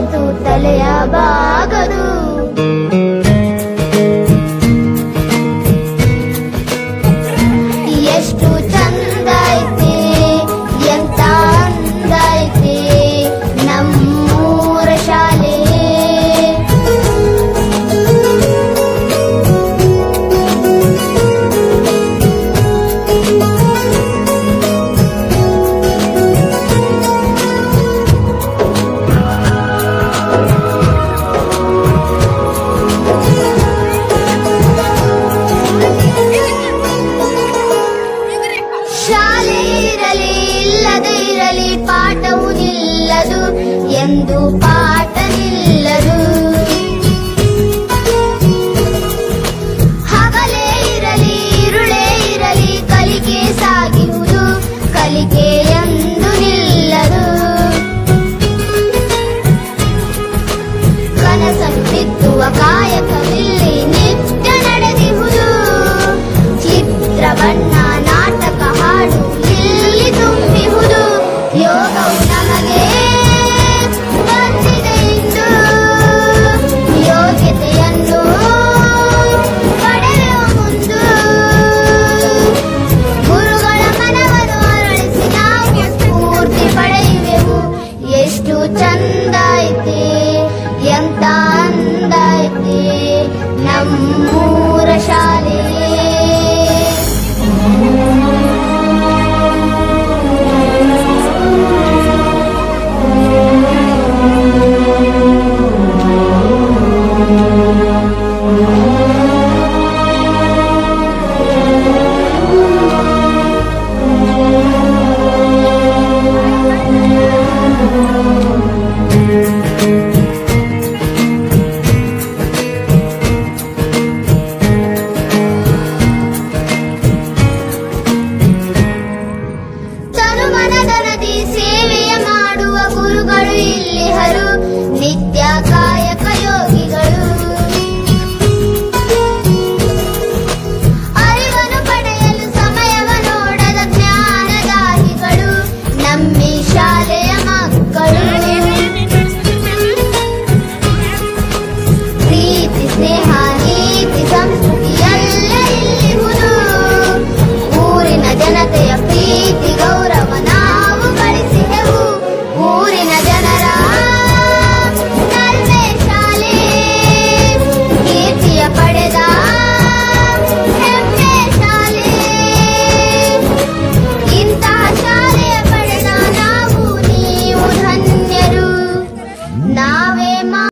ಯಾವತ್ತೂ ತಲೆಯ ಬಾಗದು. ಎಷ್ಟು ಚಂದ ಐತೆ, ಎಂತ ಅಂದ ಐತೆ ನಮ್ಮೂರ ಶಾಲೆ. ಶಾಲೆ ಇರಲಿ ಇಲ್ಲದೆ ಇರಲಿ ಪಾಠವು ನಿಲ್ಲದು, ಎಂದು ಪಾಠ ನಿಲ್ಲದು. ಹಗಲೇ ಇರಲಿ ಇರುಳೇ ಇರಲಿ ಕಲಿಕೆ ಸಾಗಿರುವುದು, ಕಲಿಕೆ ಎಂದು ನಿಲ್ಲದು. ಕನಸನ್ನು ಬಿತ್ತುವ ಕಾಯಕವಿಲ್ಲಿ ನಿತ್ಯ ನಡೆದಿರುವುದು. ಚಿತ್ರ ಬಣ್ಣ ನಾಟಕ ಹಾಡು ಇಲ್ಲಿ ತುಂಬಿಹುದು. ಯೋಗವು ನಮಗೆ ಬಂದಿದೆ ಇಂದು, ಯೋಗ್ಯತೆಯನ್ನು ಪಡೆಯುವ ಮುಂದು. ಗುರುಗಳ ಮನವನ್ನು ಅರಳಿಸಿ ನಾವು ಸ್ಫೂರ್ತಿ ಪಡೆಯುವೆವು. ಎಷ್ಟು ಚಂದ ಐತೆ, ಎಂತ ಅಂದ ಐತೆ ನಮ್ಮೂರ ಶಾಲೆ. ತನುಮನದನದಿ ಸೇವೆಯ ಮಾಡುವ ಗುರುಗಳು ಇಲ್ಲಿ ಹರು, ನಿತ್ಯ ಕಾಯಕ ಯೋಗಿಗಳು. ಅರಿವನ್ನು ಪಡೆಯಲು ಸಮಯವ ನೋಡದ ಜ್ಞಾನದಾಹಿಗಳು ನಮ್ಮಿ ಶಾಲೆಯ ಮಕ್ಕಳು. ಪ್ರೀತಿ ಸ್ನೇಹ ನೀತಿ ಸಂಸ್ಕೃತಿ ಎಲ್ಲ ಇಲ್ಲಿರುವುದು. ಊರಿನ ಜನತೆಯ ಪ್ರೀತಿ ಗೌರವ ನಾವು ಗಳಿಸಿದೆವು. ಊರಿನ ಜನರ ನಲ್ಮೆ ಶಾಲೆ, ಕೀರ್ತಿಯ ಪಡೆದ ಹೆಮ್ಮೆ ಶಾಲೆ. ಇಂತಹ ಶಾಲೆಯ ಪಡೆದ ನಾವು ನೀವು ಧನ್ಯರು. ನಾವೇ